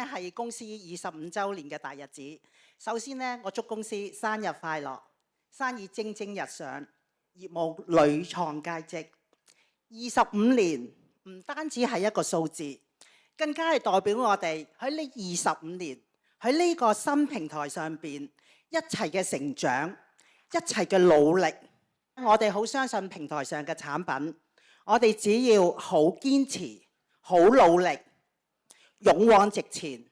係公司25週年嘅大日子。首先呢，我祝公司生日快樂，生意蒸蒸日上，業務屢創佳績。25年唔單止係一個數字，更加係代表我哋喺呢25年喺呢個新平台上邊一齊嘅成長，一齊嘅努力。我哋好相信平台上嘅產品，我哋只要好堅持、好努力、勇往直前，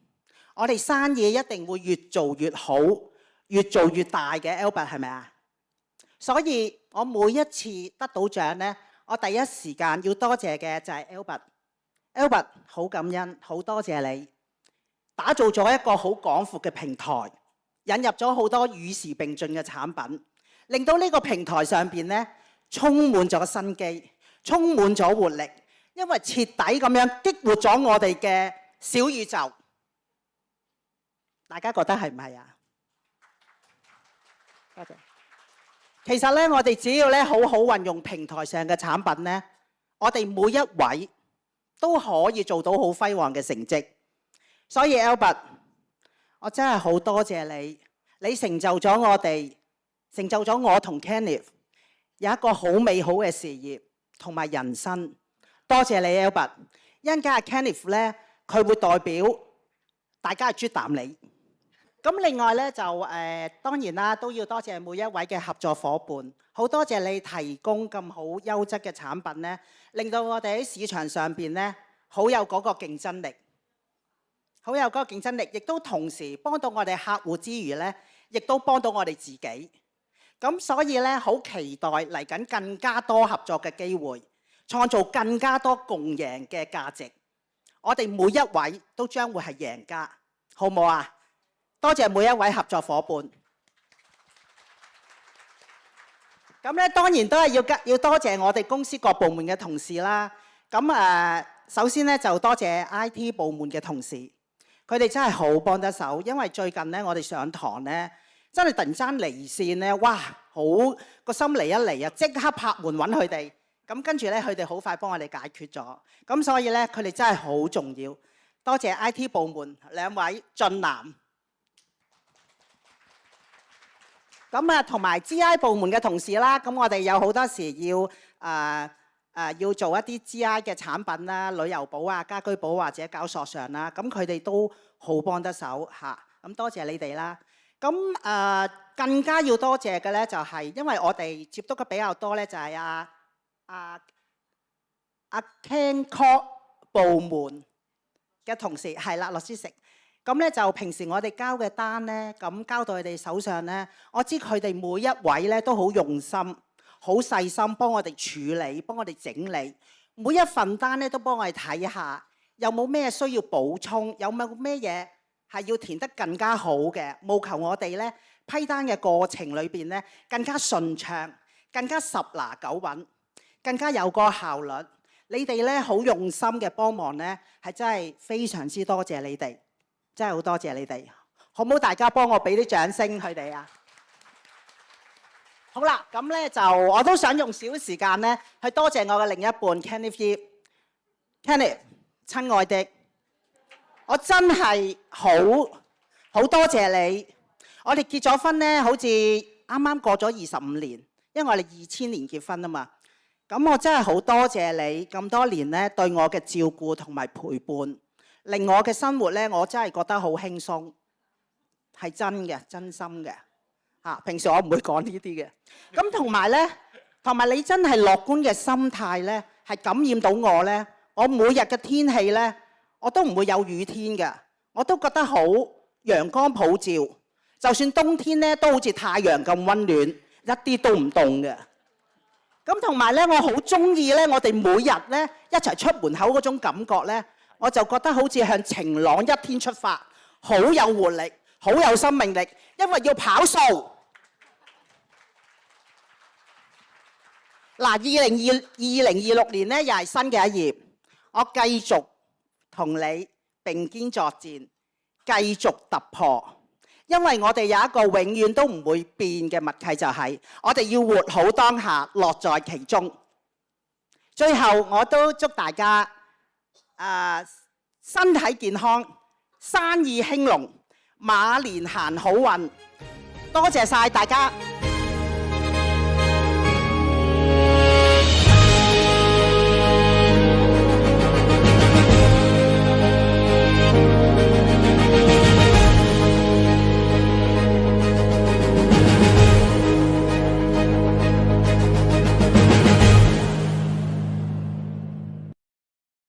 我哋生意一定會越做越好、越做越大嘅。Albert 係咪啊？所以我每一次得到獎呢，我第一時間要多謝嘅就係 Albert。Albert 好感恩，好多謝你打造咗一個好廣闊嘅平台，引入咗好多與時並進嘅產品。令到呢個平台上邊呢，充滿咗生機，充滿咗活力，因為徹底咁樣激活咗我哋嘅小宇宙。大家覺得係唔係啊？多謝。其實呢，我哋只要咧好好運用平台上嘅產品呢，我哋每一位都可以做到好輝煌嘅成績。所以 Albert， 我真係好多謝你，你成就咗我哋。成就咗我同 Kenneth 有一個好美好嘅事業同埋人生，多謝你 Albert。一陣間阿 Kenneth 咧，佢會代表大家啜啖你。咁另外咧就當然啦，都要多謝每一位嘅合作伙伴，好多謝你提供咁好優質嘅產品咧，令到我哋喺市場上邊咧好有嗰個競爭力，好有嗰個競爭力，亦都同時幫到我哋客戶之餘咧，亦都幫到我哋自己。咁所以咧，好期待嚟緊更加多合作嘅機會，創造更加多共贏嘅價值。我哋每一位都將會係贏家，好唔好啊？多謝每一位合作伙伴。咁咧當然都係要多謝我哋公司各部門嘅同事啦。咁首先咧就多謝 IT 部門嘅同事，佢哋真係好幫得手，因為最近咧我哋上堂咧。真係突然間離線咧，哇！好個心嚟一嚟啊，即刻拍門揾佢哋。咁跟住咧，佢哋好快幫我哋解決咗。咁所以咧，佢哋真係好重要。多謝 IT 部門兩位俊男。咁同埋 GI 部門嘅同事啦。咁我哋有好多時要要做一啲 GI 嘅產品啦，旅遊保啊、家居保或者搞索償啦。咁佢哋都好幫得手嚇。咁多謝你哋啦。咁更加要多謝嘅咧，就係因為我哋接觸嘅比較多咧，就係阿 Cancor 部門嘅同事係啦，律師食。咁咧就平時我哋交嘅單咧，咁交到佢哋手上咧，我知佢哋每一位咧都好用心、好細心，幫我哋處理、幫我哋整理每一份單咧，都幫我哋睇下有冇咩需要補充，有冇咩嘢係要填得更加好嘅，務求我哋咧批單嘅過程裏邊咧更加順暢，更加十拿九穩，更加有個效率。你哋咧好用心嘅幫忙咧，係真係非常之多謝你哋，真係好多謝你哋。好唔好？大家幫我俾啲掌聲佢哋啊！好啦，咁咧就我都想用少時間咧去多謝我嘅另一半 Kenneth。Kenneth， 親愛的。我真係好多謝你。我哋結咗婚咧，好似啱啱過咗25年，因為我哋2000年結婚啊嘛。咁我真係好多謝你咁多年咧對我嘅照顧同埋陪伴，令我嘅生活咧我真係覺得好輕鬆，係真嘅，真心嘅嚇。平時我唔會講呢啲嘅。咁同埋咧，同埋你真係樂觀嘅心態咧，係感染到我咧。我每日嘅天氣咧。我都唔會有雨天嘅，我都覺得好陽光普照。就算冬天咧，都好似太陽咁溫暖，一啲都唔凍嘅。咁同埋咧，我好中意咧，我哋每日咧一齊出門口嗰種感覺咧，我就覺得好似向晴朗一天出發，好有活力，好有生命力，因為要跑數。嗱，2026年咧又係新嘅一頁，我繼續同你並肩作戰，繼續突破，因為我哋有一個永遠都唔會變嘅默契，就係我哋要活好當下，樂在其中。最後我都祝大家身體健康，生意興隆，馬年行好運。多謝晒大家。